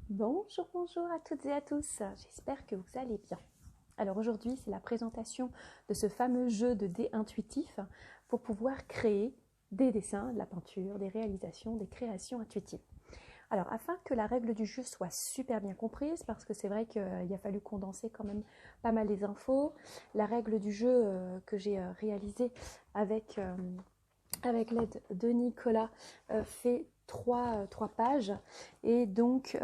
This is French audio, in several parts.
Bonjour, bonjour à toutes et à tous, j'espère que vous allez bien. Alors aujourd'hui, c'est la présentation de ce fameux jeu de dés intuitifs pour pouvoir créer des dessins, de la peinture, des réalisations, des créations intuitives. Alors afin que la règle du jeu soit super bien comprise, parce que c'est vrai qu'il a fallu condenser quand même pas mal les infos, la règle du jeu que j'ai réalisée avec l'aide de Nicolas fait trois pages et donc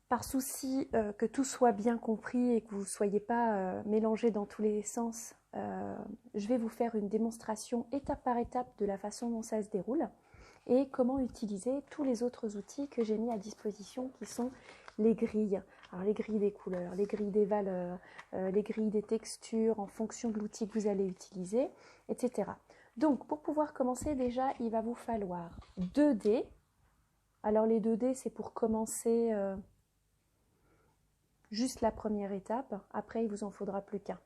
par souci que tout soit bien compris et que vous ne soyez pas mélangés dans tous les sens, je vais vous faire une démonstration étape par étape de la façon dont ça se déroule et comment utiliser tous les autres outils que j'ai mis à disposition qui sont les grilles. Alors les grilles des couleurs, les grilles des valeurs, les grilles des textures en fonction de l'outil que vous allez utiliser, etc. Donc pour pouvoir commencer déjà, il va vous falloir 2 dés. Alors les 2 dés c'est pour commencer juste la première étape, après il vous en faudra plus qu'un.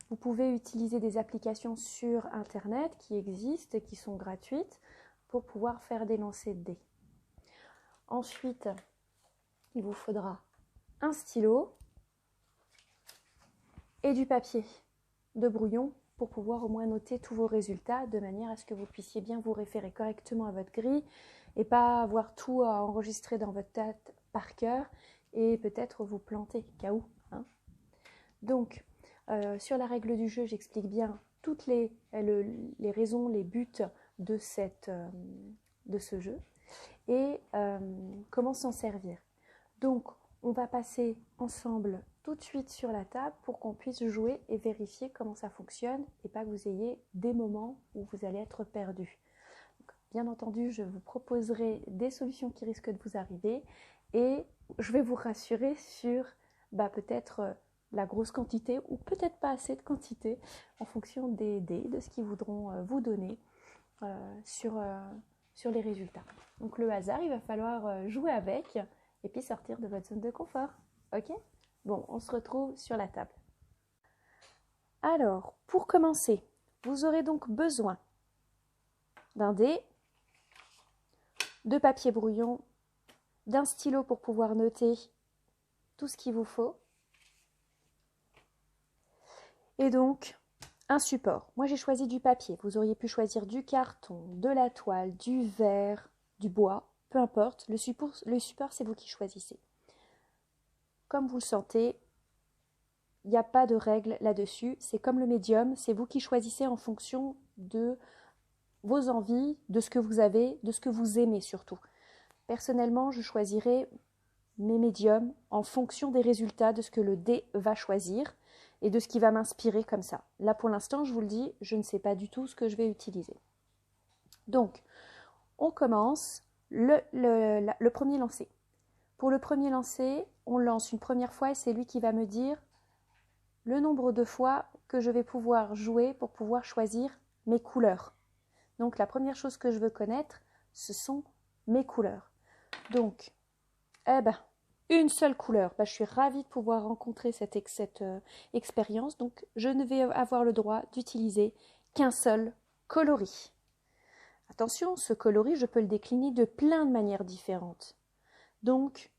Vous pouvez utiliser des applications sur internet qui existent et qui sont gratuites pour pouvoir faire des lancers de dés. Ensuite, il vous faudra un stylo et du papier de brouillon pour pouvoir au moins noter tous vos résultats de manière à ce que vous puissiez bien vous référer correctement à votre grille et pas avoir tout à enregistrer dans votre tête par cœur et peut-être vous planter, cas où. Donc, sur la règle du jeu, j'explique bien toutes les raisons, les buts de ce jeu et comment s'en servir. Donc, on va passer ensemble tout de suite sur la table pour qu'on puisse jouer et vérifier comment ça fonctionne et pas que vous ayez des moments où vous allez être perdu. Donc, bien entendu, je vous proposerai des solutions qui risquent de vous arriver et je vais vous rassurer sur peut-être la grosse quantité ou peut-être pas assez de quantité en fonction des dés, de ce qu'ils voudront vous donner sur les résultats. Donc le hasard, il va falloir jouer avec et puis sortir de votre zone de confort. Ok? Bon, on se retrouve sur la table. Alors, pour commencer, vous aurez donc besoin d'un dé, de papier brouillon, d'un stylo pour pouvoir noter tout ce qu'il vous faut, et donc un support. Moi, j'ai choisi du papier. Vous auriez pu choisir du carton, de la toile, du verre, du bois, peu importe. Le support, c'est vous qui choisissez. Comme vous le sentez, il n'y a pas de règle là-dessus. C'est comme le médium, c'est vous qui choisissez en fonction de vos envies, de ce que vous avez, de ce que vous aimez surtout. Personnellement, je choisirai mes médiums en fonction des résultats de ce que le dé va choisir et de ce qui va m'inspirer comme ça. Là, pour l'instant, je vous le dis, je ne sais pas du tout ce que je vais utiliser. Donc, on commence le premier lancer. Pour le premier lancer, on lance une première fois et c'est lui qui va me dire le nombre de fois que je vais pouvoir jouer pour pouvoir choisir mes couleurs. Donc, la première chose que je veux connaître, ce sont mes couleurs. Donc, une seule couleur. Je suis ravie de pouvoir rencontrer cette expérience. Donc, je ne vais avoir le droit d'utiliser qu'un seul coloris. Attention, ce coloris, je peux le décliner de plein de manières différentes. Donc,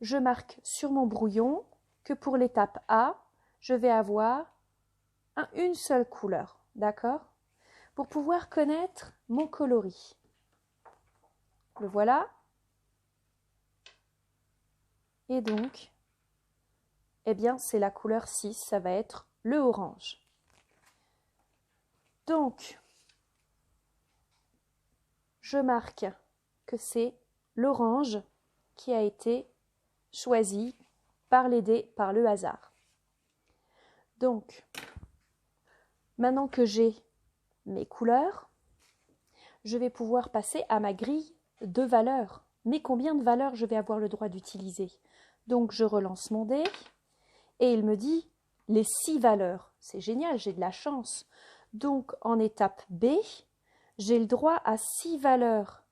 je marque sur mon brouillon que pour l'étape A, je vais avoir une seule couleur. D'accord? Pour pouvoir connaître mon coloris. Le voilà. Et donc, c'est la couleur 6, ça va être le orange. Donc, je marque que c'est l'orange qui a été choisi par les dés, par le hasard. Donc, maintenant que j'ai mes couleurs, je vais pouvoir passer à ma grille de valeurs. Mais combien de valeurs je vais avoir le droit d'utiliser? Donc, je relance mon dé et il me dit les 6 valeurs. C'est génial, j'ai de la chance. Donc, en étape B, j'ai le droit à 6 valeurs.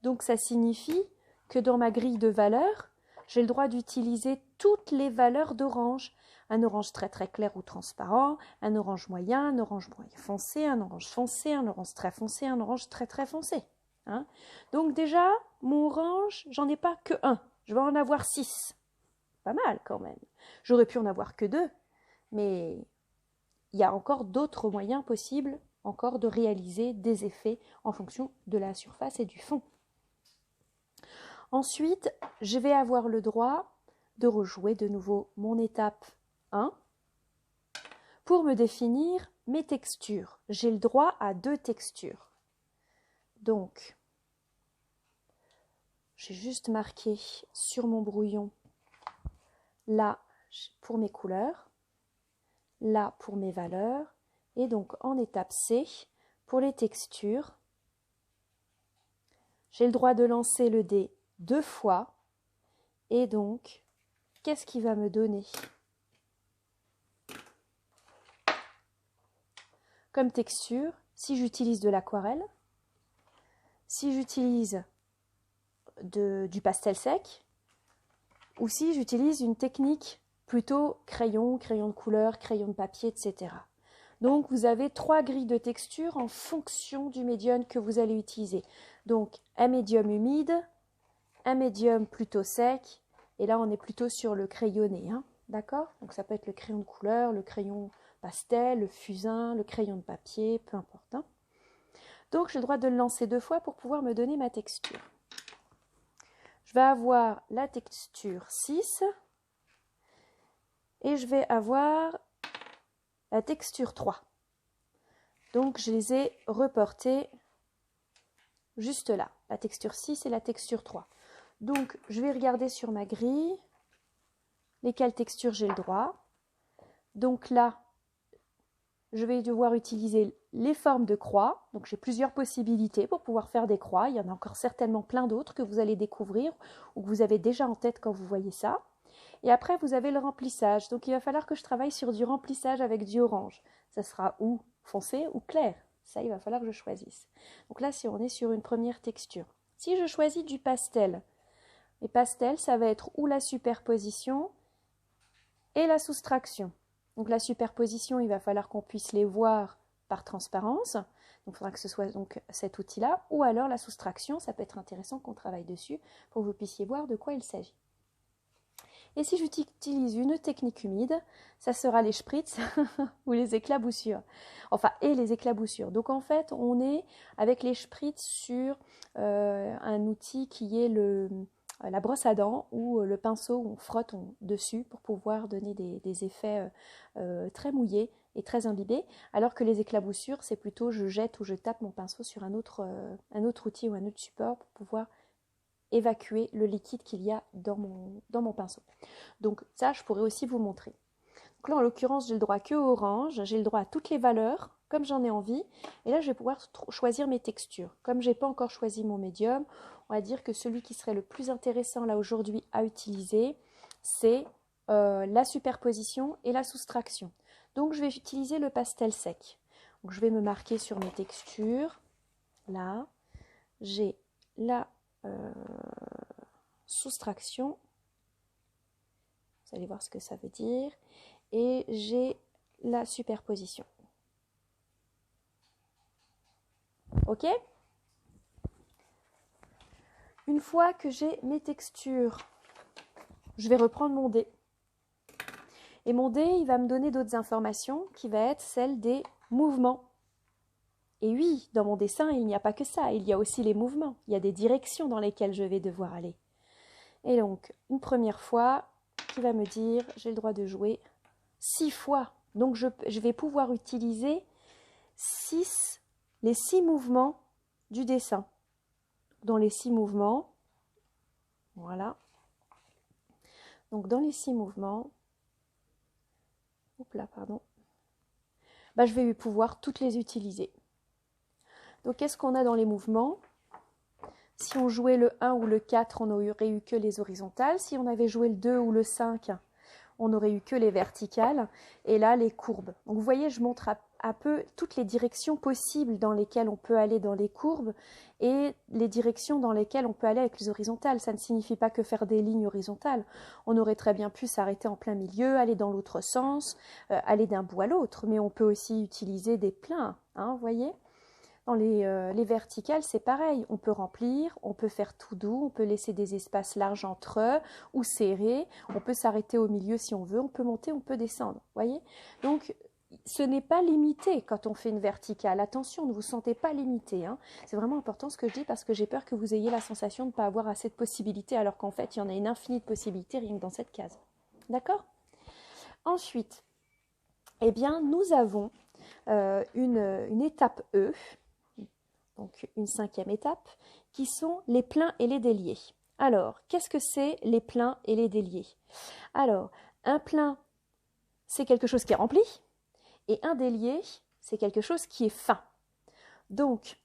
Donc, ça signifie que dans ma grille de valeurs, j'ai le droit d'utiliser toutes les valeurs d'orange. Un orange très très clair ou transparent, un orange moyen foncé, un orange foncé, un orange très foncé, un orange très très foncé. Hein. Donc déjà, mon orange, j'en ai pas que un. Je vais en avoir 6. Pas mal quand même. J'aurais pu en avoir que 2, mais il y a encore d'autres moyens possibles encore de réaliser des effets en fonction de la surface et du fond. Ensuite, je vais avoir le droit de rejouer de nouveau mon étape 1 pour me définir mes textures. J'ai le droit à 2 textures. Donc, j'ai juste marqué sur mon brouillon là pour mes couleurs, là pour mes valeurs, et donc en étape C, pour les textures, j'ai le droit de lancer le dé 2 fois, et donc, qu'est-ce qui va me donner comme texture si j'utilise de l'aquarelle, si j'utilise du pastel sec, ou si j'utilise une technique plutôt crayon, crayon de couleur, crayon de papier, etc. Donc vous avez 3 grilles de texture en fonction du médium que vous allez utiliser. Donc un médium humide, un médium plutôt sec, et là on est plutôt sur le crayonné, hein, d'accord? Donc ça peut être le crayon de couleur, le crayon pastel, le fusain, le crayon de papier, peu importe. Hein. Donc j'ai le droit de le lancer 2 fois pour pouvoir me donner ma texture. Je vais avoir la texture 6 et je vais avoir la texture 3. Donc je les ai reportées juste là, la texture 6 et la texture 3. Donc je vais regarder sur ma grille lesquelles textures j'ai le droit. Donc là, je vais devoir utiliser les formes de croix. Donc j'ai plusieurs possibilités pour pouvoir faire des croix. Il y en a encore certainement plein d'autres que vous allez découvrir ou que vous avez déjà en tête quand vous voyez ça. Et après, vous avez le remplissage. Donc il va falloir que je travaille sur du remplissage avec du orange. Ça sera ou foncé ou clair. Ça, il va falloir que je choisisse. Donc là, si on est sur une première texture. Si je choisis du pastel, les pastels, ça va être ou la superposition et la soustraction. Donc la superposition, il va falloir qu'on puisse les voir par transparence. Donc il faudra que ce soit donc cet outil-là. Ou alors la soustraction, ça peut être intéressant qu'on travaille dessus pour que vous puissiez voir de quoi il s'agit. Et si j'utilise une technique humide, ça sera les spritz ou les éclaboussures. Enfin, et les éclaboussures. Donc en fait, on est avec les spritz sur un outil qui est la brosse à dents ou le pinceau où on frotte dessus pour pouvoir donner des effets très mouillés et très imbibés. Alors que les éclaboussures, c'est plutôt je jette ou je tape mon pinceau sur un autre outil ou un autre support pour pouvoir évacuer le liquide qu'il y a dans mon pinceau. Donc ça, je pourrais aussi vous montrer. Donc là, en l'occurrence, j'ai le droit que au orange, j'ai le droit à toutes les valeurs, comme j'en ai envie. Et là, je vais pouvoir choisir mes textures. Comme je n'ai pas encore choisi mon médium, on va dire que celui qui serait le plus intéressant là aujourd'hui à utiliser, c'est la superposition et la soustraction. Donc, je vais utiliser le pastel sec. Donc, je vais me marquer sur mes textures. Là, j'ai la soustraction, vous allez voir ce que ça veut dire, et j'ai la superposition. Ok? Une fois que j'ai mes textures, je vais reprendre mon dé. Et mon dé, il va me donner d'autres informations qui va être celle des mouvements. Et oui, dans mon dessin, il n'y a pas que ça, il y a aussi les mouvements. Il y a des directions dans lesquelles je vais devoir aller. Et donc, une première fois, qui va me dire, j'ai le droit de jouer 6 fois. Donc, je vais pouvoir utiliser les 6 mouvements du dessin. Dans les 6 mouvements, voilà. Donc, dans les 6 mouvements, je vais pouvoir toutes les utiliser. Donc, qu'est-ce qu'on a dans les mouvements? Si on jouait le 1 ou le 4, on n'aurait eu que les horizontales. Si on avait joué le 2 ou le 5, on n'aurait eu que les verticales. Et là, les courbes. Donc, vous voyez, je montre un peu toutes les directions possibles dans lesquelles on peut aller dans les courbes et les directions dans lesquelles on peut aller avec les horizontales. Ça ne signifie pas que faire des lignes horizontales. On aurait très bien pu s'arrêter en plein milieu, aller dans l'autre sens, aller d'un bout à l'autre. Mais on peut aussi utiliser des pleins, hein, vous voyez ? Dans les verticales, c'est pareil. On peut remplir, on peut faire tout doux, on peut laisser des espaces larges entre eux ou serrés. On peut s'arrêter au milieu si on veut. On peut monter, on peut descendre. Voyez? Donc, ce n'est pas limité quand on fait une verticale. Attention, ne vous sentez pas limité. Hein. C'est vraiment important ce que je dis parce que j'ai peur que vous ayez la sensation de ne pas avoir assez de possibilités alors qu'en fait, il y en a une infinie de possibilités rien que dans cette case. D'accord? Ensuite, eh bien, nous avons une étape E, donc une 5e étape, qui sont les pleins et les déliés. Alors, qu'est-ce que c'est les pleins et les déliés? Alors, un plein, c'est quelque chose qui est rempli, et un délié, c'est quelque chose qui est fin. Donc,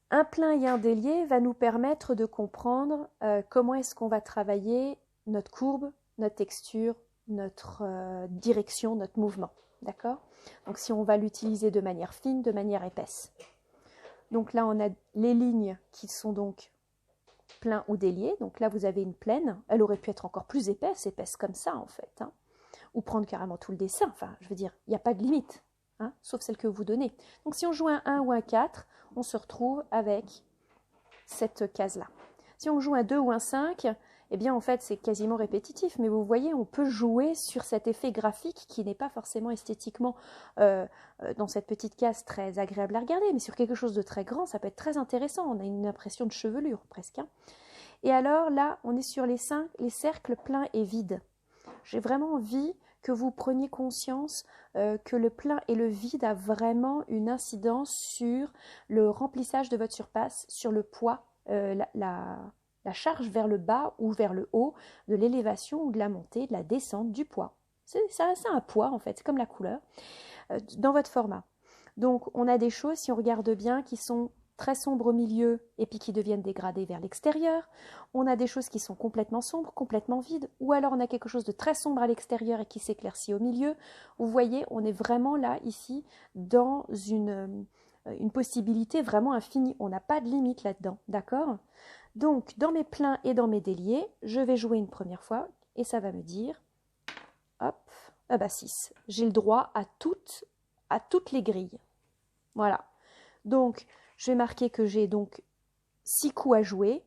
un plein et un délié va nous permettre de comprendre comment est-ce qu'on va travailler notre courbe, notre texture, notre direction, notre mouvement. D'accord? Donc, si on va l'utiliser de manière fine, de manière épaisse. Donc là, on a les lignes qui sont donc pleins ou déliés. Donc là, vous avez une plaine. Elle aurait pu être encore plus épaisse comme ça, en fait. Hein. Ou prendre carrément tout le dessin. Enfin, je veux dire, il n'y a pas de limite, hein, sauf celle que vous donnez. Donc si on joue un 1 ou un 4, on se retrouve avec cette case-là. Si on joue un 2 ou un 5, eh bien, en fait, c'est quasiment répétitif. Mais vous voyez, on peut jouer sur cet effet graphique qui n'est pas forcément esthétiquement, dans cette petite case, très agréable à regarder. Mais sur quelque chose de très grand, ça peut être très intéressant. On a une impression de chevelure, presque. Hein. Et alors, là, on est sur les cercles pleins et vides. J'ai vraiment envie que vous preniez conscience que le plein et le vide a vraiment une incidence sur le remplissage de votre surface, sur le poids, la charge vers le bas ou vers le haut, de l'élévation ou de la montée, de la descente, du poids. C'est un poids en fait, c'est comme la couleur, dans votre format. Donc on a des choses, si on regarde bien, qui sont très sombres au milieu et puis qui deviennent dégradées vers l'extérieur. On a des choses qui sont complètement sombres, complètement vides, ou alors on a quelque chose de très sombre à l'extérieur et qui s'éclaircit au milieu. Vous voyez, on est vraiment là, ici, dans une possibilité vraiment infinie. On n'a pas de limite là-dedans, d'accord? Donc, dans mes pleins et dans mes déliés, je vais jouer une première fois et ça va me dire, hop, ah bah 6. J'ai le droit à toutes les grilles. Voilà. Donc, je vais marquer que j'ai donc 6 coups à jouer,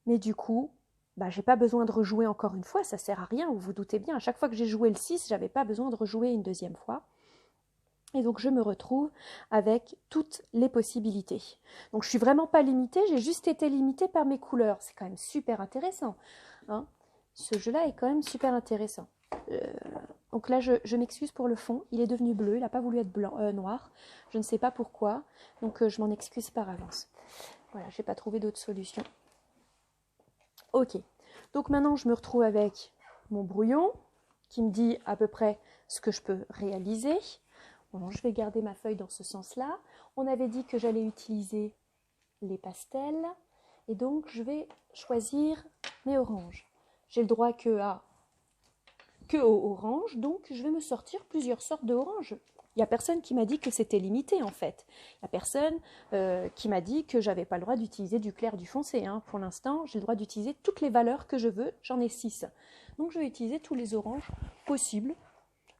mais du coup, bah, je n'ai pas besoin de rejouer encore une fois, ça ne sert à rien, vous vous doutez bien. À chaque fois que j'ai joué le 6, je n'avais pas besoin de rejouer une deuxième fois. Et donc, je me retrouve avec toutes les possibilités. Donc, je ne suis vraiment pas limitée, j'ai juste été limitée par mes couleurs. C'est quand même super intéressant. Hein. Ce jeu-là est quand même super intéressant. Donc là, je m'excuse pour le fond. Il est devenu bleu, il n'a pas voulu être noir. Je ne sais pas pourquoi. Donc, je m'en excuse par avance. Voilà, je n'ai pas trouvé d'autre solution. Ok. Donc maintenant, je me retrouve avec mon brouillon qui me dit à peu près ce que je peux réaliser. Bon, je vais garder ma feuille dans ce sens-là. On avait dit que j'allais utiliser les pastels. Et donc, je vais choisir mes oranges. J'ai le droit que aux oranges, donc je vais me sortir plusieurs sortes d'oranges. Il n'y a personne qui m'a dit que c'était limité en fait. Il n'y a personne qui m'a dit que j'avais pas le droit d'utiliser du clair, du foncé. Hein. Pour l'instant, j'ai le droit d'utiliser toutes les valeurs que je veux. J'en ai 6. Donc je vais utiliser tous les oranges possibles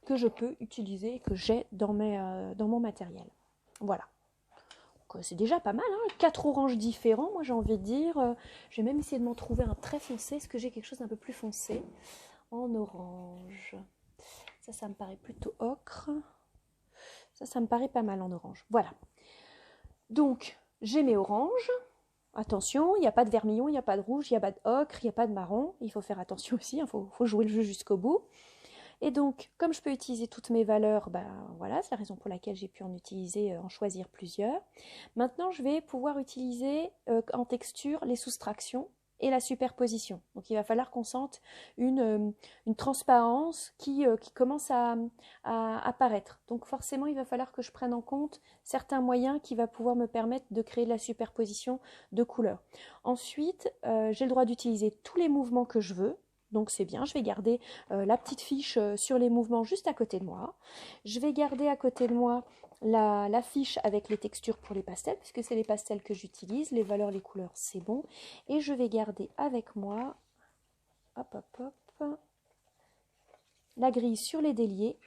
que je peux utiliser et que j'ai dans mon matériel. Voilà. C'est déjà pas mal, hein. 4 oranges différents, moi j'ai envie de dire. Je vais même essayer de m'en trouver un très foncé. Est-ce que j'ai quelque chose d'un peu plus foncé en orange? Ça me paraît plutôt ocre. Ça me paraît pas mal en orange. Voilà. Donc, j'ai mes oranges. Attention, il n'y a pas de vermillon, il n'y a pas de rouge, il n'y a pas d'ocre, il n'y a pas de marron. Il faut faire attention aussi, il faut jouer le jeu jusqu'au bout. Et donc, comme je peux utiliser toutes mes valeurs, ben voilà, c'est la raison pour laquelle j'ai pu en choisir plusieurs. Maintenant, je vais pouvoir utiliser en texture les soustractions et la superposition. Donc, il va falloir qu'on sente une transparence qui commence à apparaître. Donc, forcément, il va falloir que je prenne en compte certains moyens qui vont pouvoir me permettre de créer de la superposition de couleurs. Ensuite, j'ai le droit d'utiliser tous les mouvements que je veux. Donc c'est bien, je vais garder la petite fiche sur les mouvements juste à côté de moi. Je vais garder à côté de moi la fiche avec les textures pour les pastels, puisque c'est les pastels que j'utilise, les valeurs, les couleurs, c'est bon. Et je vais garder avec moi, hop, hop, hop, la grille sur les déliés.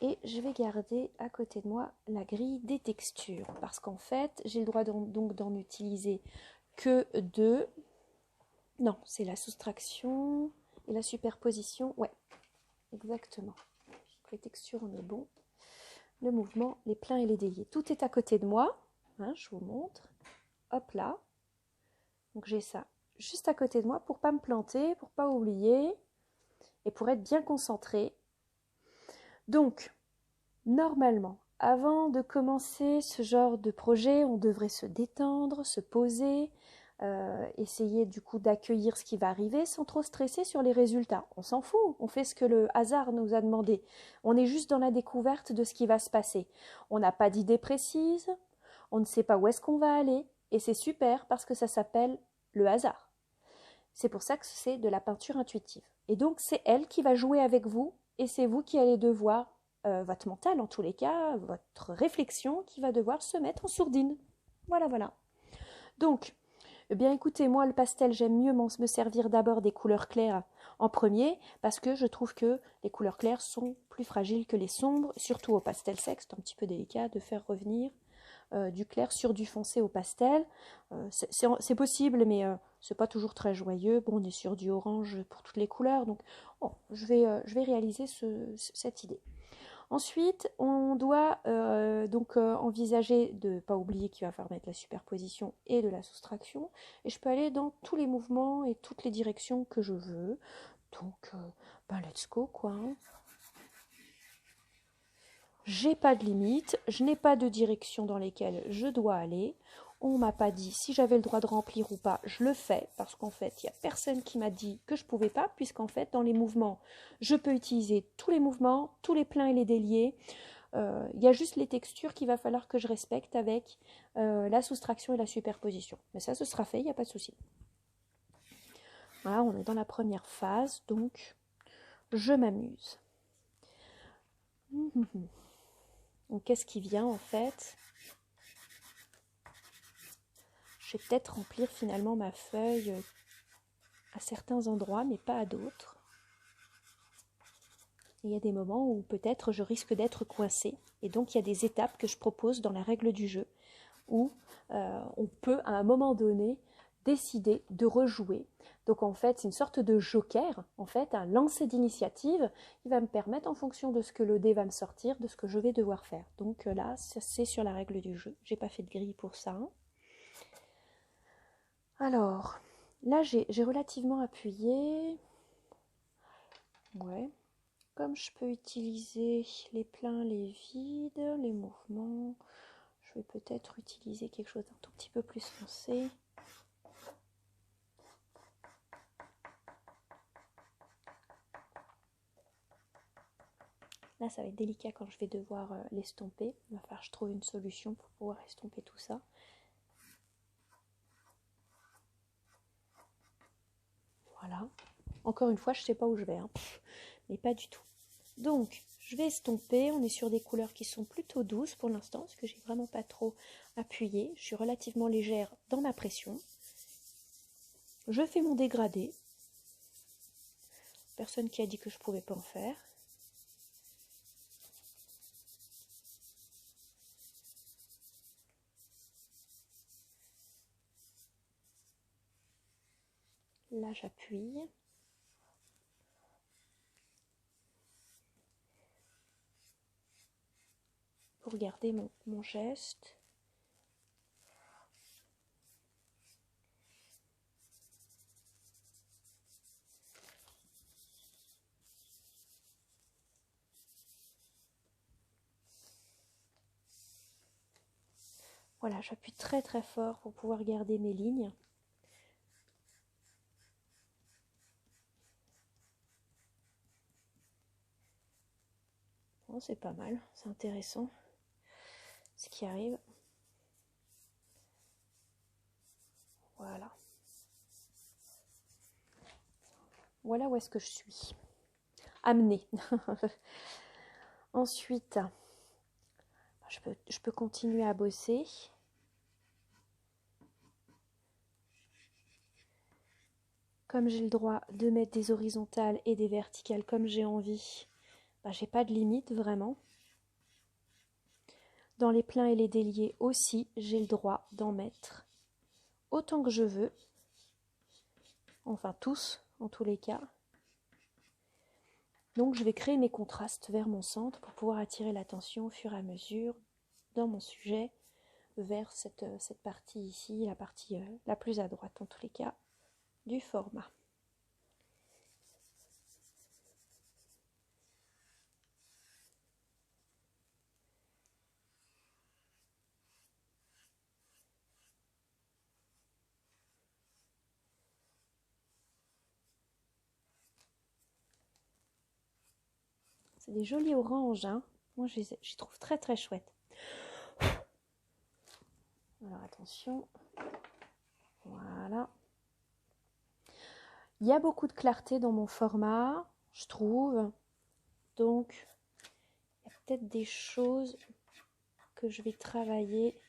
Et je vais garder à côté de moi la grille des textures. Parce qu'en fait, j'ai le droit donc d'en utiliser que deux. Non, c'est la soustraction et la superposition. Ouais, exactement. Les textures, on est bon. Le mouvement, les pleins et les déliés. Tout est à côté de moi. Hein, je vous montre. Hop là. Donc j'ai ça juste à côté de moi pour pas me planter, pour pas oublier et pour être bien concentrée. Donc, normalement, avant de commencer ce genre de projet, on devrait se détendre, se poser, essayer du coup d'accueillir ce qui va arriver sans trop stresser sur les résultats. On s'en fout, on fait ce que le hasard nous a demandé. On est juste dans la découverte de ce qui va se passer. On n'a pas d'idée précise, on ne sait pas où est-ce qu'on va aller, et c'est super parce que ça s'appelle le hasard. C'est pour ça que c'est de la peinture intuitive. Et donc c'est elle qui va jouer avec vous, et c'est vous qui allez devoir, votre mental en tous les cas, votre réflexion qui va devoir se mettre en sourdine. Voilà, voilà. Donc, eh bien écoutez, moi le pastel, j'aime mieux me servir d'abord des couleurs claires en premier, parce que je trouve que les couleurs claires sont plus fragiles que les sombres, surtout au pastel sec, c'est un petit peu délicat de faire revenir du clair sur du foncé au pastel. C'est possible, mais c'est pas toujours très joyeux. Bon, on est sur du orange pour toutes les couleurs, donc bon, je vais réaliser cette idée. Ensuite, on doit donc envisager de ne pas oublier qu'il va falloir mettre la superposition et de la soustraction. Et je peux aller dans tous les mouvements et toutes les directions que je veux. Donc, let's go, quoi. Hein. J'ai pas de limite, je n'ai pas de direction dans lesquelles je dois aller. On m'a pas dit si j'avais le droit de remplir ou pas, je le fais, parce qu'en fait, il n'y a personne qui m'a dit que je pouvais pas, puisqu'en fait, dans les mouvements, je peux utiliser tous les mouvements, tous les pleins et les déliés. Il y a juste les textures qu'il va falloir que je respecte avec la soustraction et la superposition. Mais ça, ce sera fait, il n'y a pas de souci. Voilà, on est dans la première phase, donc je m'amuse. Donc, qu'est-ce qui vient en fait? Je vais peut-être remplir finalement ma feuille à certains endroits, mais pas à d'autres. Il y a des moments où peut-être je risque d'être coincée. Et donc il y a des étapes que je propose dans la règle du jeu, où on peut à un moment donné décider de rejouer. Donc en fait c'est une sorte de joker, en fait un lancer d'initiative qui va me permettre en fonction de ce que le dé va me sortir, de ce que je vais devoir faire. Donc là c'est sur la règle du jeu. J'ai pas fait de grille pour ça. Alors là j'ai relativement appuyé. Ouais. Comme je peux utiliser les pleins, les vides, les mouvements, je vais peut-être utiliser quelque chose d'un tout petit peu plus foncé. Là, ça va être délicat quand je vais devoir l'estomper. Il va falloir que je trouve une solution pour pouvoir estomper tout ça. Voilà. Encore une fois, je ne sais pas où je vais, hein. Mais pas du tout. Donc, je vais estomper. On est sur des couleurs qui sont plutôt douces pour l'instant, parce que j'ai vraiment pas trop appuyé. Je suis relativement légère dans ma pression. Je fais mon dégradé. Personne qui a dit que je ne pouvais pas en faire. Là, j'appuie. Pour garder mon geste. Voilà, j'appuie très très fort pour pouvoir garder mes lignes. Bon, c'est pas mal, c'est intéressant ce qui arrive. Voilà. Voilà où est-ce que je suis. Amenée. Ensuite, je peux continuer à bosser. Comme j'ai le droit de mettre des horizontales et des verticales comme j'ai envie, j'ai pas de limite vraiment. Dans les pleins et les déliés aussi, j'ai le droit d'en mettre autant que je veux. Enfin tous, en tous les cas. Donc je vais créer mes contrastes vers mon centre pour pouvoir attirer l'attention au fur et à mesure dans mon sujet vers cette partie ici, la partie la plus à droite en tous les cas du format. C'est des jolis oranges, hein. Moi je les trouve très très chouettes. Alors attention, voilà. Il y a beaucoup de clarté dans mon format, je trouve. Donc, il y a peut-être des choses que je vais travailler.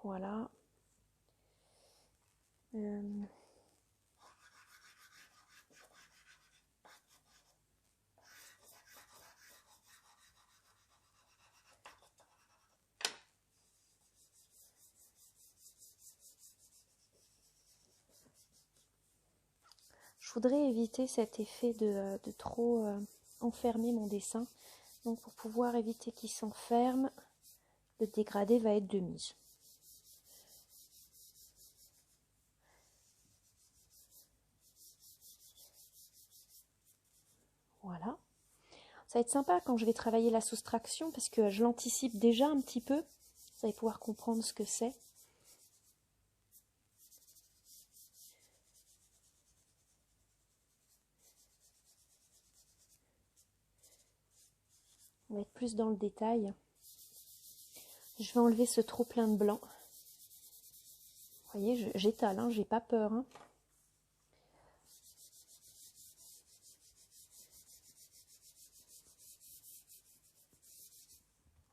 Voilà. Je voudrais éviter cet effet de trop enfermer mon dessin. Donc pour pouvoir éviter qu'il s'enferme, le dégradé va être de mise. Voilà. Ça va être sympa quand je vais travailler la soustraction parce que je l'anticipe déjà un petit peu. Vous allez pouvoir comprendre ce que c'est. On va être plus dans le détail. Je vais enlever ce trop plein de blanc. Vous voyez, j'étale, hein, j'ai pas peur. Hein.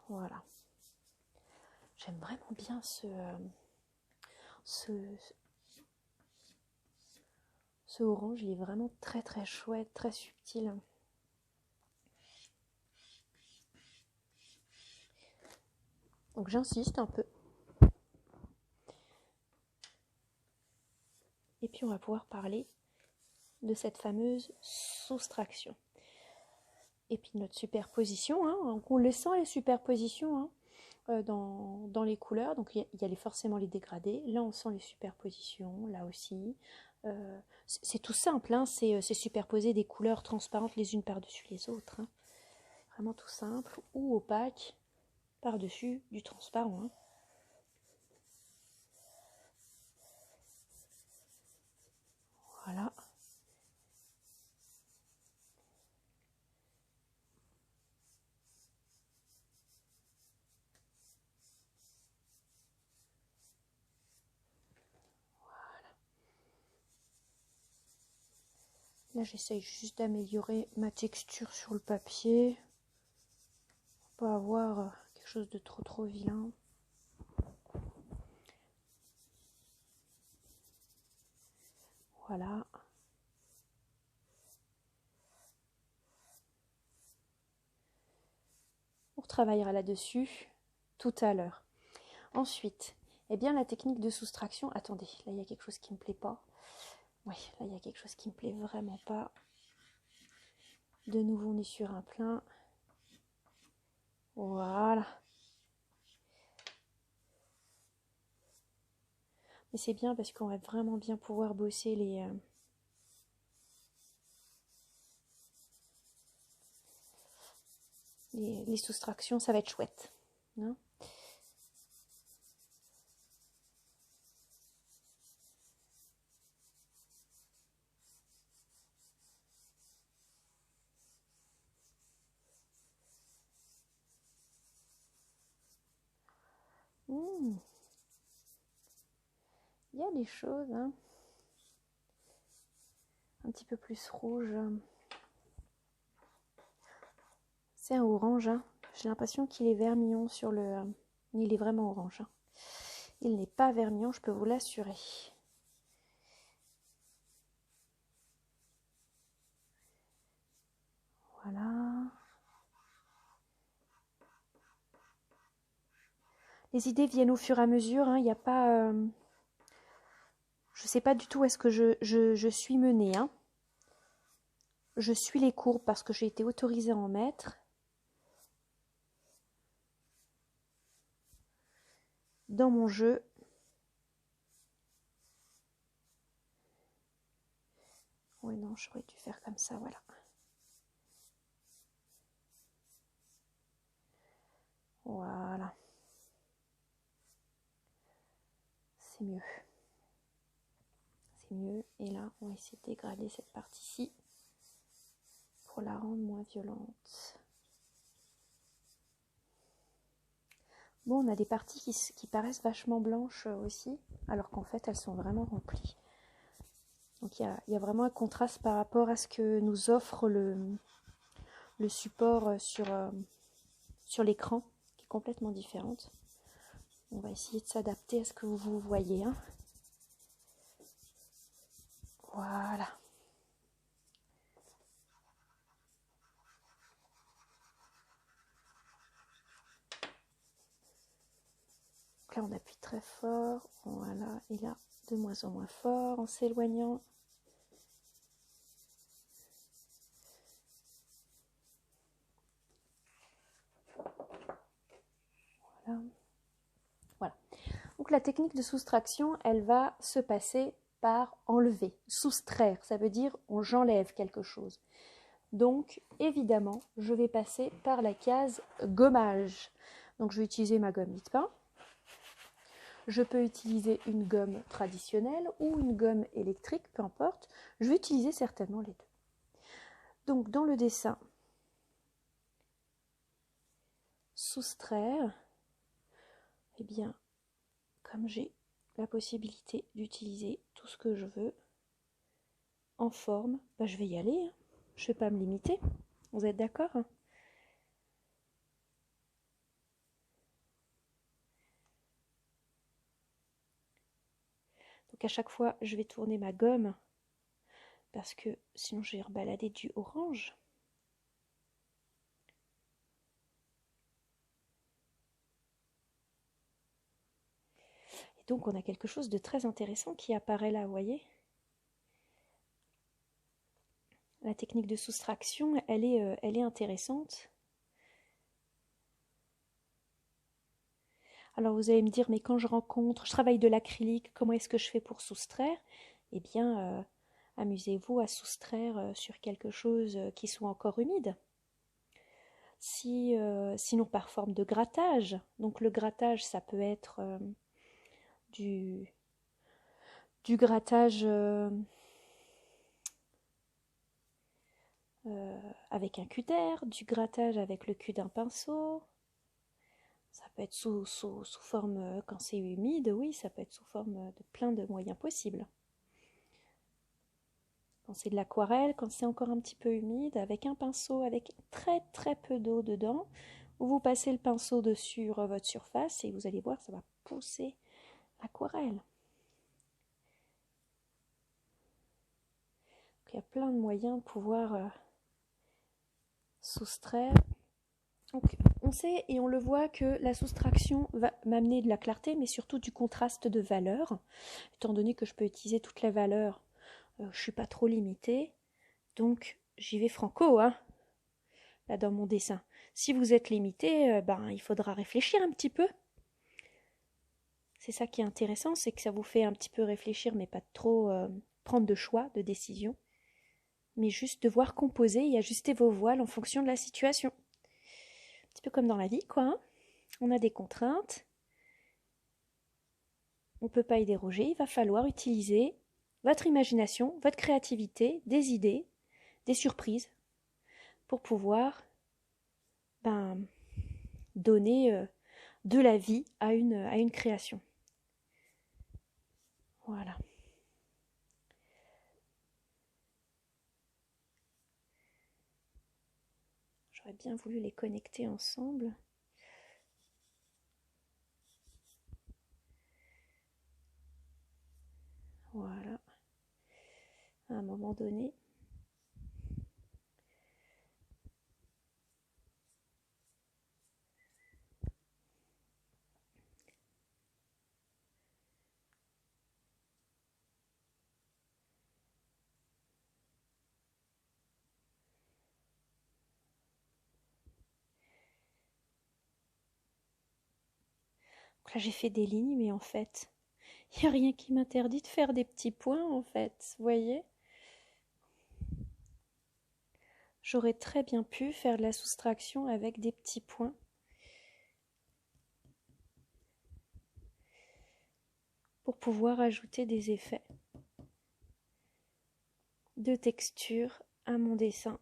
Voilà. J'aime vraiment bien ce orange, il est vraiment très très chouette, très subtil. Donc j'insiste un peu. Et puis on va pouvoir parler de cette fameuse soustraction. Et puis notre superposition, hein, on les sent les superpositions hein, dans les couleurs. Donc il y a forcément les dégradés. Là on sent les superpositions, là aussi. C'est tout simple, hein, c'est superposer des couleurs transparentes les unes par-dessus les autres. Hein. Vraiment tout simple. Ou opaque par-dessus du transparent. Hein. Voilà. Là, j'essaye juste d'améliorer ma texture sur le papier. Pour pas avoir quelque chose de trop vilain. Voilà. On retravaillera là-dessus tout à l'heure. Ensuite, eh bien, la technique de soustraction. Attendez, là, il y a quelque chose qui ne me plaît pas. Oui, là, il y a quelque chose qui me plaît vraiment pas. De nouveau, on est sur un plein. Voilà. Mais c'est bien parce qu'on va vraiment bien pouvoir bosser les soustractions. Ça va être chouette. Hein. Il y a des choses hein, un petit peu plus rouges. C'est un orange. Hein. J'ai l'impression qu'il est vermillon sur le... Il est vraiment orange. Hein. Il n'est pas vermillon, je peux vous l'assurer. Voilà. Les idées viennent au fur et à mesure, hein. Il n'y a pas... je ne sais pas du tout où est-ce que je suis menée, hein. Je suis les courbes parce que j'ai été autorisée à en mettre. Dans mon jeu. Oui, non, j'aurais dû faire comme ça, voilà. Voilà. C'est mieux. C'est mieux. Et là, on va essayer de dégrader cette partie-ci pour la rendre moins violente. Bon, on a des parties qui paraissent vachement blanches aussi, alors qu'en fait, elles sont vraiment remplies. Donc, il y a vraiment un contraste par rapport à ce que nous offre le support sur l'écran, qui est complètement différente. On va essayer de s'adapter à ce que vous voyez, hein. Voilà. Donc là, on appuie très fort. Voilà. Et là, de moins en moins fort, en s'éloignant. Voilà. Voilà. Donc la technique de soustraction, elle va se passer par enlever, soustraire. Ça veut dire j'enlève quelque chose. Donc, évidemment, je vais passer par la case gommage. Donc, je vais utiliser ma gomme Mite-Pain. Je peux utiliser une gomme traditionnelle ou une gomme électrique, peu importe. Je vais utiliser certainement les deux. Donc, dans le dessin, soustraire, eh bien, comme j'ai la possibilité d'utiliser tout ce que je veux en forme, bah, je vais y aller. Hein. Je ne vais pas me limiter. Vous êtes d'accord, hein? Donc à chaque fois, je vais tourner ma gomme parce que sinon je vais rebalader du orange. Et donc on a quelque chose de très intéressant qui apparaît là, vous voyez? La technique de soustraction, elle est intéressante. Alors vous allez me dire, mais quand je travaille de l'acrylique, comment est-ce que je fais pour soustraire? Eh bien, amusez-vous à soustraire sur quelque chose qui soit encore humide. Sinon par forme de grattage. Donc le grattage, ça peut être du grattage avec un cutter, du grattage avec le cul d'un pinceau. Ça peut être sous forme, quand c'est humide, oui, ça peut être sous forme de plein de moyens possibles. Quand c'est de l'aquarelle, quand c'est encore un petit peu humide, avec un pinceau avec très très peu d'eau dedans, vous passez le pinceau dessus votre surface et vous allez voir, ça va pousser l'aquarelle. Il y a plein de moyens de pouvoir soustraire. Donc, on sait et on le voit que la soustraction va m'amener de la clarté, mais surtout du contraste de valeurs. Étant donné que je peux utiliser toutes les valeurs, je ne suis pas trop limitée. Donc, j'y vais franco, hein, là, dans mon dessin. Si vous êtes limité, il faudra réfléchir un petit peu. C'est ça qui est intéressant, c'est que ça vous fait un petit peu réfléchir, mais pas trop prendre de choix, de décision. Mais juste devoir composer et ajuster vos voiles en fonction de la situation. Un petit peu comme dans la vie, quoi. Hein. On a des contraintes. On ne peut pas y déroger. Il va falloir utiliser votre imagination, votre créativité, des idées, des surprises pour pouvoir donner de la vie à une création. Voilà. J'aurais bien voulu les connecter ensemble. Voilà. À un moment donné. Donc là, j'ai fait des lignes, mais en fait, il n'y a rien qui m'interdit de faire des petits points, en fait. Vous voyez? J'aurais très bien pu faire de la soustraction avec des petits points. Pour pouvoir ajouter des effets de texture à mon dessin.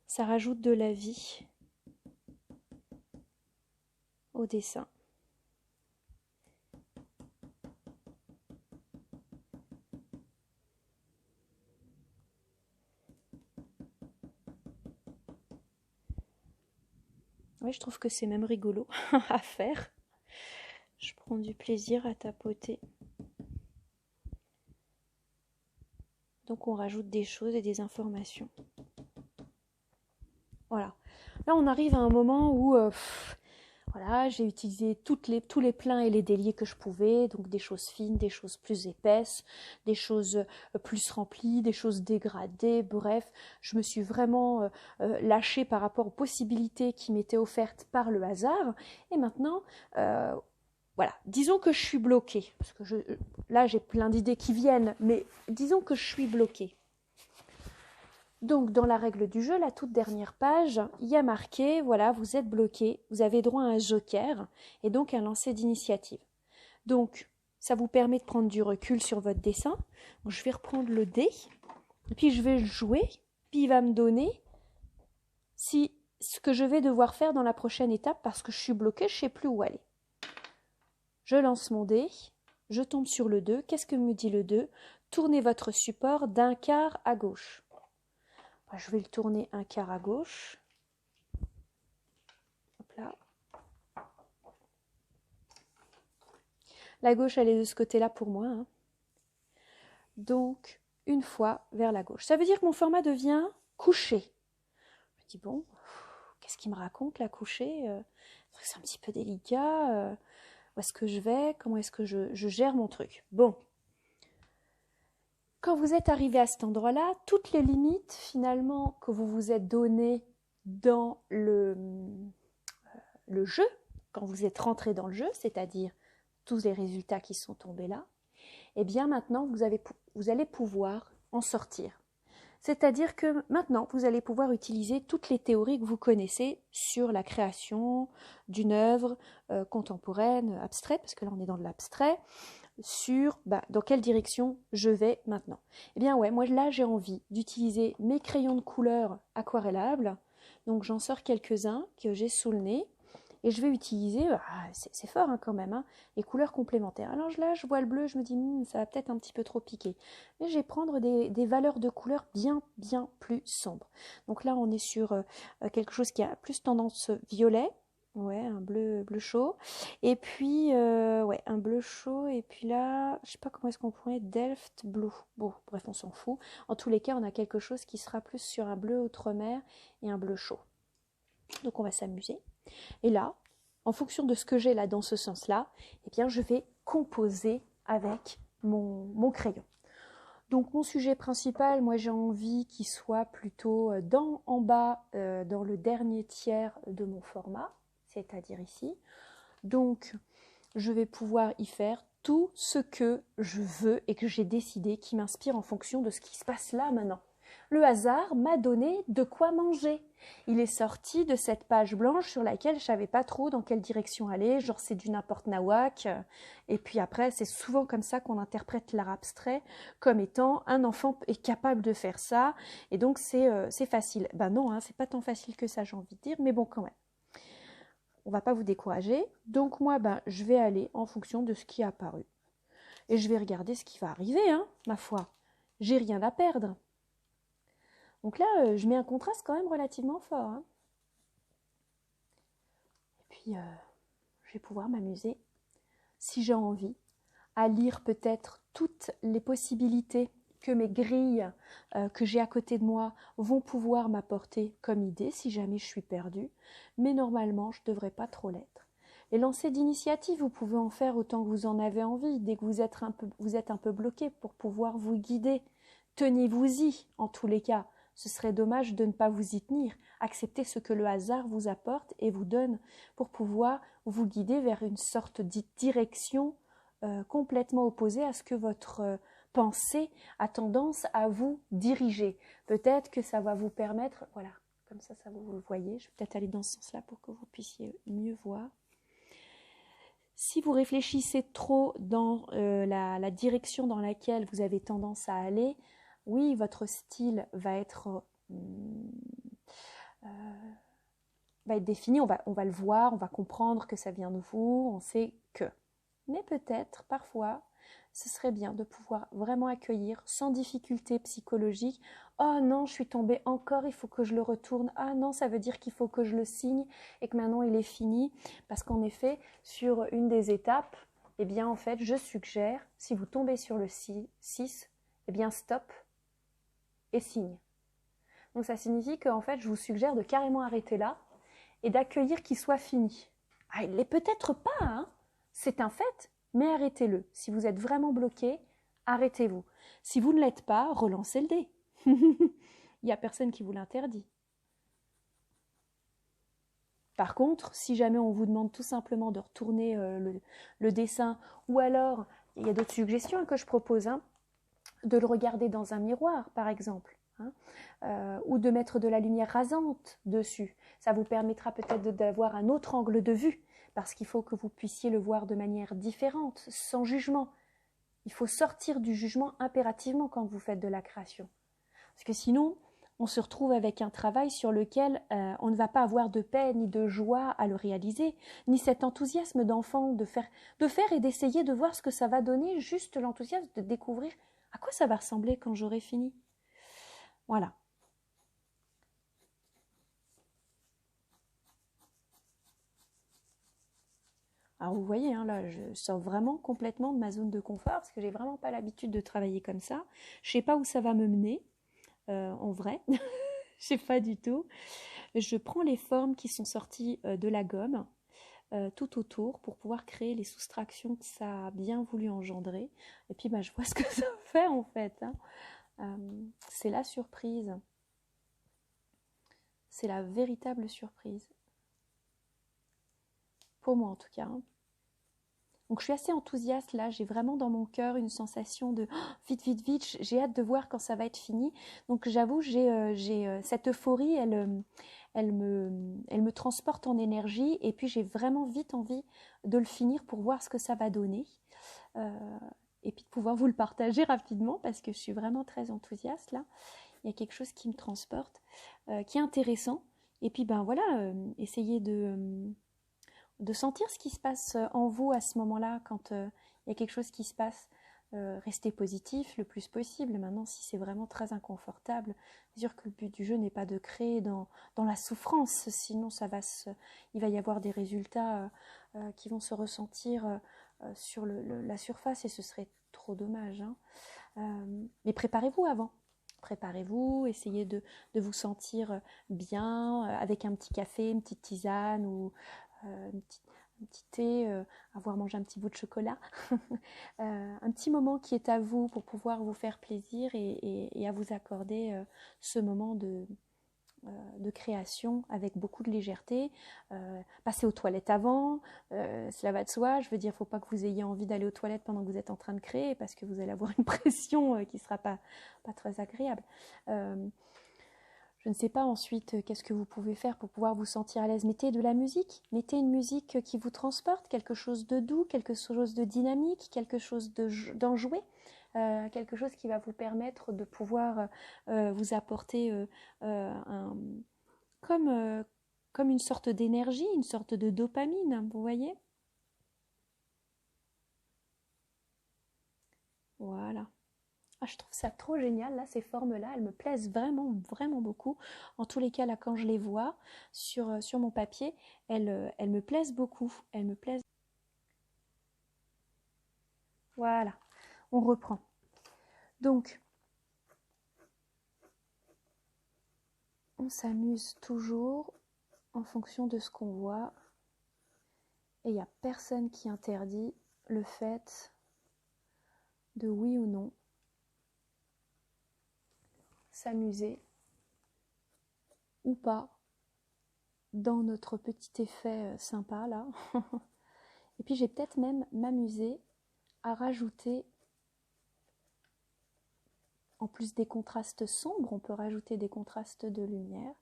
Ça rajoute de la vie au dessin. Oui, je trouve que c'est même rigolo à faire. Je prends du plaisir à tapoter. Donc on rajoute des choses et des informations. Voilà. Là on arrive à un moment où voilà, j'ai utilisé tous les pleins et les déliés que je pouvais, donc des choses fines, des choses plus épaisses, des choses plus remplies, des choses dégradées, bref, je me suis vraiment lâchée par rapport aux possibilités qui m'étaient offertes par le hasard. Et maintenant, voilà, disons que je suis bloquée, parce que là j'ai plein d'idées qui viennent, mais disons que je suis bloquée. Donc, dans la règle du jeu, la toute dernière page, il y a marqué, voilà, vous êtes bloqué, vous avez droit à un joker et donc un lancer d'initiative. Donc, ça vous permet de prendre du recul sur votre dessin. Donc, je vais reprendre le dé, et puis je vais le jouer, puis il va me donner ce que je vais devoir faire dans la prochaine étape parce que je suis bloquée, je ne sais plus où aller. Je lance mon dé, je tombe sur le 2. Qu'est-ce que me dit le 2 ? Tournez votre support d'un quart à gauche. Je vais le tourner un quart à gauche. Hop là. La gauche, elle est de ce côté-là pour moi. Hein. Donc, une fois vers la gauche. Ça veut dire que mon format devient couché. Je me dis, bon, qu'est-ce qu'il me raconte, la couchée c'est un petit peu délicat. Où est-ce que je vais ? Comment est-ce que je gère mon truc ? Bon. Quand vous êtes arrivé à cet endroit-là, toutes les limites, finalement, que vous vous êtes données dans le jeu, quand vous êtes rentré dans le jeu, c'est-à-dire tous les résultats qui sont tombés là, et bien maintenant, vous allez pouvoir en sortir. C'est-à-dire que maintenant, vous allez pouvoir utiliser toutes les théories que vous connaissez sur la création d'une œuvre contemporaine, abstraite, parce que là on est dans de l'abstrait, sur dans quelle direction je vais maintenant. Eh bien ouais, moi là j'ai envie d'utiliser mes crayons de couleur aquarellables, donc j'en sors quelques-uns que j'ai sous le nez, et je vais utiliser, c'est fort quand même, hein, les couleurs complémentaires. Alors là, je vois le bleu, je me dis, ça va peut-être un petit peu trop piquer. Mais je vais prendre des valeurs de couleurs bien plus sombres. Donc là, on est sur quelque chose qui a plus tendance violet. Ouais, un bleu chaud. Et puis, ouais, un bleu chaud. Et puis là, je sais pas comment est-ce qu'on pourrait, Delft Blue. Bon, bref, on s'en fout. En tous les cas, on a quelque chose qui sera plus sur un bleu outre-mer et un bleu chaud. Donc on va s'amuser. Et là, en fonction de ce que j'ai là dans ce sens-là, eh bien, je vais composer avec mon crayon. Donc mon sujet principal, moi j'ai envie qu'il soit plutôt en bas, dans le dernier tiers de mon format, c'est-à-dire ici. Donc je vais pouvoir y faire tout ce que je veux et que j'ai décidé, qui m'inspire en fonction de ce qui se passe là maintenant. Le hasard m'a donné de quoi manger. Il est sorti de cette page blanche sur laquelle je ne savais pas trop dans quelle direction aller, genre c'est du n'importe nawak. Et puis après, c'est souvent comme ça qu'on interprète l'art abstrait, comme étant un enfant est capable de faire ça, et donc c'est facile. Ben non, hein, c'est pas tant facile que ça, j'ai envie de dire, mais bon quand même. On va pas vous décourager. Donc moi, je vais aller en fonction de ce qui est apparu. Et je vais regarder ce qui va arriver, hein, ma foi. j'ai rien à perdre. Donc là, je mets un contraste quand même relativement fort. Hein. Et puis, je vais pouvoir m'amuser, si j'ai envie, à lire peut-être toutes les possibilités que mes grilles que j'ai à côté de moi vont pouvoir m'apporter comme idée si jamais je suis perdue. Mais normalement, je ne devrais pas trop l'être. Les lancers d'initiative, vous pouvez en faire autant que vous en avez envie, dès que vous êtes un peu bloqué pour pouvoir vous guider. Tenez-vous-y, en tous les cas. Ce serait dommage de ne pas vous y tenir. Acceptez ce que le hasard vous apporte et vous donne pour pouvoir vous guider vers une sorte de direction complètement opposée à ce que votre pensée a tendance à vous diriger. Peut-être que ça va vous permettre, voilà, comme ça vous le voyez, je vais peut-être aller dans ce sens-là pour que vous puissiez mieux voir. Si vous réfléchissez trop dans la direction dans laquelle vous avez tendance à aller, oui, votre style va être défini, on va le voir, on va comprendre que ça vient de vous, on sait que. Mais peut-être, parfois, ce serait bien de pouvoir vraiment accueillir sans difficulté psychologique. Oh non, je suis tombée encore, il faut que je le retourne. Ah non, ça veut dire qu'il faut que je le signe et que maintenant il est fini. Parce qu'en effet, sur une des étapes, eh bien en fait, je suggère, si vous tombez sur le 6, eh bien stop et signe. Donc ça signifie qu'en fait, je vous suggère de carrément arrêter là et d'accueillir qu'il soit fini. Ah, il l'est peut-être pas, hein, c'est un fait, mais arrêtez-le. Si vous êtes vraiment bloqué, arrêtez-vous. Si vous ne l'êtes pas, relancez le dé. Il n'y a personne qui vous l'interdit. Par contre, si jamais on vous demande tout simplement de retourner le dessin, ou alors, il y a d'autres suggestions que je propose, hein, de le regarder dans un miroir, par exemple. Ou de mettre de la lumière rasante dessus. Ça vous permettra peut-être d'avoir un autre angle de vue, parce qu'il faut que vous puissiez le voir de manière différente, sans jugement. Il faut sortir du jugement impérativement quand vous faites de la création. Parce que sinon, on se retrouve avec un travail sur lequel on ne va pas avoir de paix ni de joie à le réaliser, ni cet enthousiasme d'enfant de faire et d'essayer de voir ce que ça va donner, juste l'enthousiasme de découvrir à quoi ça va ressembler quand j'aurai fini. Voilà. Alors vous voyez, hein, là, je sors vraiment complètement de ma zone de confort parce que j'ai vraiment pas l'habitude de travailler comme ça. Je sais pas où ça va me mener, en vrai. Je sais pas du tout. Je prends les formes qui sont sorties de la gomme tout autour pour pouvoir créer les soustractions que ça a bien voulu engendrer. Et puis je vois ce que ça fait en fait. Hein. C'est la surprise. C'est la véritable surprise. Pour moi en tout cas. Hein. Donc je suis assez enthousiaste là, j'ai vraiment dans mon cœur une sensation de vite, vite, vite, j'ai hâte de voir quand ça va être fini. Donc j'avoue, j'ai cette euphorie, elle me transporte en énergie et puis j'ai vraiment vite envie de le finir pour voir ce que ça va donner. Et puis de pouvoir vous le partager rapidement parce que je suis vraiment très enthousiaste là. Il y a quelque chose qui me transporte, qui est intéressant. Et puis voilà, essayer de sentir ce qui se passe en vous à ce moment-là quand il y a quelque chose qui se passe. Restez positif le plus possible. Maintenant, si c'est vraiment très inconfortable, c'est sûr que le but du jeu n'est pas de créer dans la souffrance, sinon il va y avoir des résultats qui vont se ressentir sur la surface et ce serait trop dommage. Hein. Mais préparez-vous avant. Préparez-vous, essayez de vous sentir bien avec un petit café, une petite tisane ou un petit thé, avoir mangé un petit bout de chocolat, un petit moment qui est à vous pour pouvoir vous faire plaisir et à vous accorder ce moment de création avec beaucoup de légèreté. Passez aux toilettes avant, cela va de soi. Je veux dire, il ne faut pas que vous ayez envie d'aller aux toilettes pendant que vous êtes en train de créer parce que vous allez avoir une pression qui ne sera pas très agréable. Je ne sais pas ensuite qu'est-ce que vous pouvez faire pour pouvoir vous sentir à l'aise. Mettez de la musique, mettez une musique qui vous transporte, quelque chose de doux, quelque chose de dynamique, quelque chose d'enjoué, quelque chose qui va vous permettre de pouvoir vous apporter comme une sorte d'énergie, une sorte de dopamine, vous voyez ? Voilà. Ah, je trouve ça trop génial, là, ces formes-là, elles me plaisent vraiment, vraiment beaucoup. En tous les cas, là, quand je les vois sur mon papier, elles me plaisent beaucoup. Elles me plaisent. Voilà, on reprend. Donc, on s'amuse toujours en fonction de ce qu'on voit. Et il n'y a personne qui interdit le fait de oui ou non s'amuser ou pas dans notre petit effet sympa là. Et puis j'ai peut-être même m'amuser à rajouter, en plus des contrastes sombres, on peut rajouter des contrastes de lumière.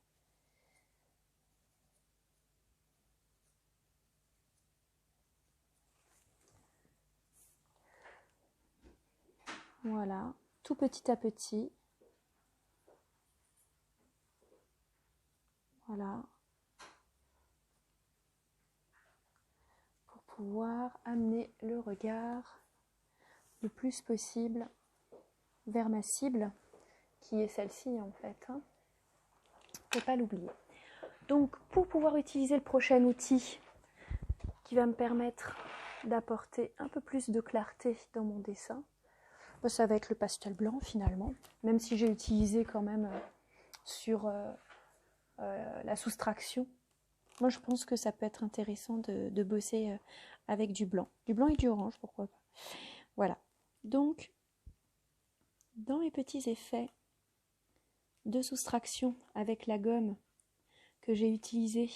Voilà, tout petit à petit. Voilà. Pour pouvoir amener le regard le plus possible vers ma cible, qui est celle-ci en fait. Hein. Faut pas l'oublier. Donc, pour pouvoir utiliser le prochain outil qui va me permettre d'apporter un peu plus de clarté dans mon dessin, ça va être le pastel blanc finalement, même si j'ai utilisé quand même sur la soustraction. Moi, je pense que ça peut être intéressant de bosser avec du blanc et du orange, pourquoi pas. Voilà. Donc, dans mes petits effets de soustraction avec la gomme que j'ai utilisée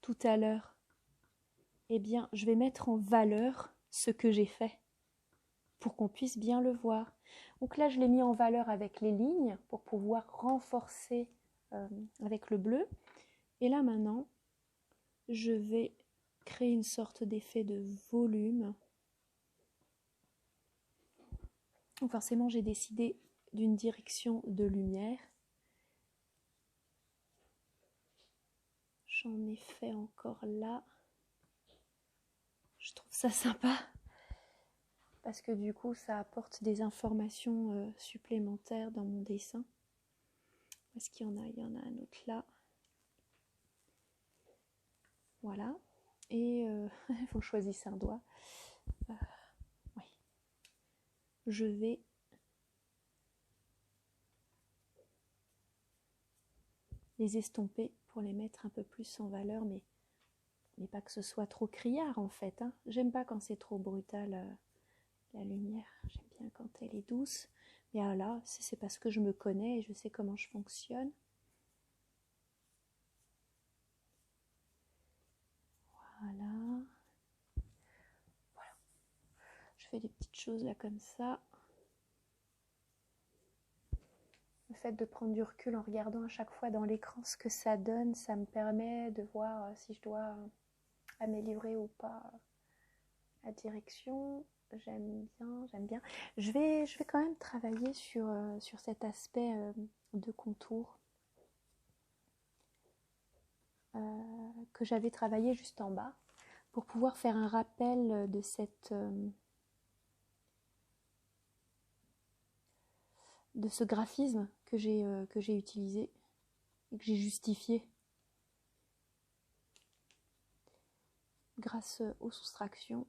tout à l'heure, eh bien, je vais mettre en valeur ce que j'ai fait pour qu'on puisse bien le voir. Donc là, je l'ai mis en valeur avec les lignes pour pouvoir renforcer avec le bleu. Et là, maintenant, je vais créer une sorte d'effet de volume. Donc forcément, j'ai décidé d'une direction de lumière. J'en ai fait encore là. Je trouve ça sympa parce que du coup, ça apporte des informations supplémentaires dans mon dessin. Est-ce qu'il y en a? Il y en a un autre là. Voilà. Et il faut choisir un doigt. Oui. Je vais les estomper pour les mettre un peu plus en valeur, mais pas que ce soit trop criard en fait. Hein. J'aime pas quand c'est trop brutal la lumière. J'aime bien quand elle est douce. Mais là, c'est parce que je me connais et je sais comment je fonctionne. Voilà. Voilà. Je fais des petites choses là comme ça. Le fait de prendre du recul en regardant à chaque fois dans l'écran ce que ça donne, ça me permet de voir si je dois améliorer ou pas la direction. J'aime bien. Je vais quand même travailler sur cet aspect de contour que j'avais travaillé juste en bas pour pouvoir faire un rappel de ce graphisme que j'ai utilisé et que j'ai justifié grâce aux soustractions.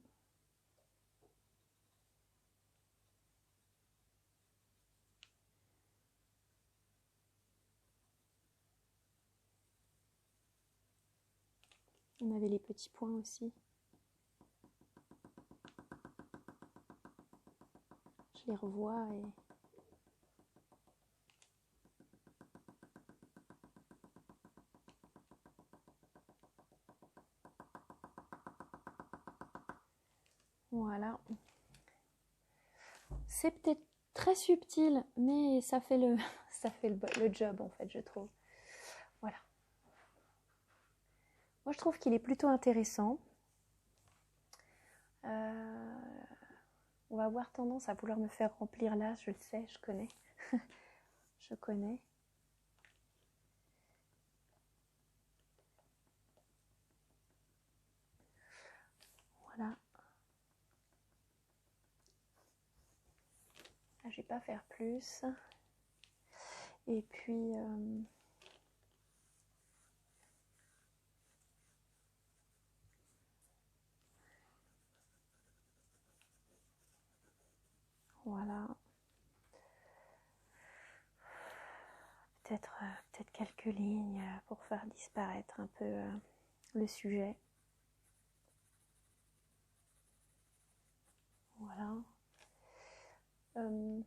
On avait les petits points aussi. Je les revois et voilà. C'est peut-être très subtil, mais ça fait le job en fait, je trouve. Voilà. Moi, je trouve qu'il est plutôt intéressant. On va avoir tendance à vouloir me faire remplir là, je le sais, je connais. Je connais. Voilà. je vais pas faire plus. Et puis voilà. Peut-être quelques lignes pour faire disparaître un peu le sujet. Voilà. Voilà.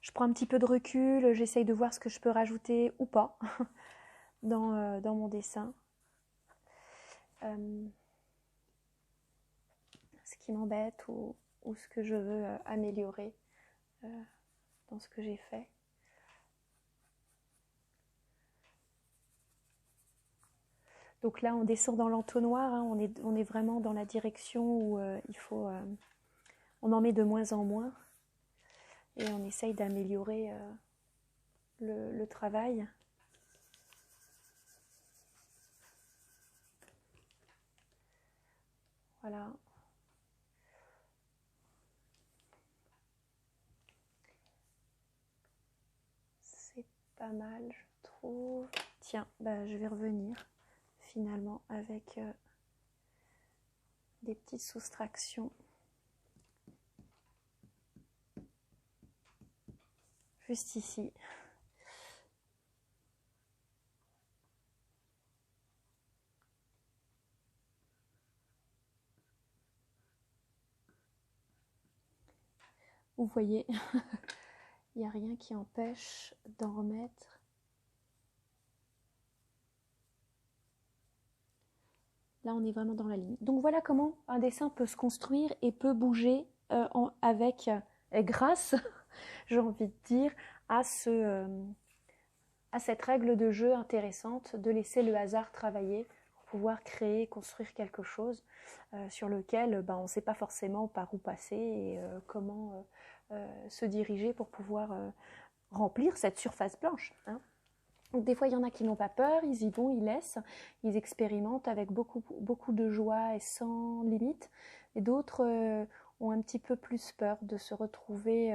Je prends un petit peu de recul, j'essaye de voir ce que je peux rajouter ou pas dans mon dessin. Ce qui m'embête ou ce que je veux améliorer dans ce que j'ai fait. Donc là, on descend dans l'entonnoir, hein, on est vraiment dans la direction où il faut... on en met de moins en moins et on essaye d'améliorer le travail. Voilà. C'est pas mal, je trouve. Tiens, bah, je vais revenir finalement avec des petites soustractions. Juste ici. Vous voyez, il n'y a rien qui empêche d'en remettre. Là, on est vraiment dans la ligne. Donc voilà comment un dessin peut se construire et peut bouger grâce, j'ai envie de dire, à cette règle de jeu intéressante de laisser le hasard travailler pour pouvoir créer, construire quelque chose sur lequel on ne sait pas forcément par où passer et comment se diriger pour pouvoir remplir cette surface blanche. Hein. Donc des fois, il y en a qui n'ont pas peur, ils y vont, ils laissent, ils expérimentent avec beaucoup de joie et sans limite. Et d'autres ont un petit peu plus peur de se retrouver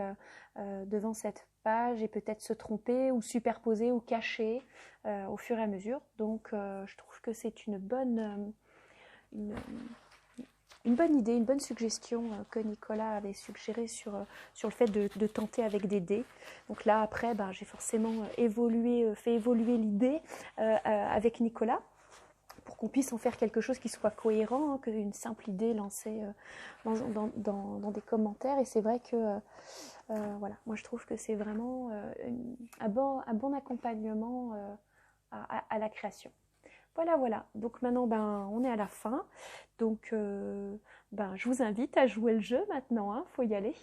devant cette page et peut-être se tromper ou superposer ou cacher au fur et à mesure. Donc je trouve que c'est une bonne idée, une bonne suggestion que Nicolas avait suggéré sur le fait de tenter avec des dés. Donc là, après, j'ai forcément fait évoluer l'idée avec Nicolas pour qu'on puisse en faire quelque chose qui soit cohérent, hein, qu'une simple idée lancée dans des commentaires. Et c'est vrai que, voilà, moi je trouve que c'est vraiment un bon accompagnement à la création. Voilà. Donc maintenant, on est à la fin. Donc, je vous invite à jouer le jeu maintenant. Faut y aller.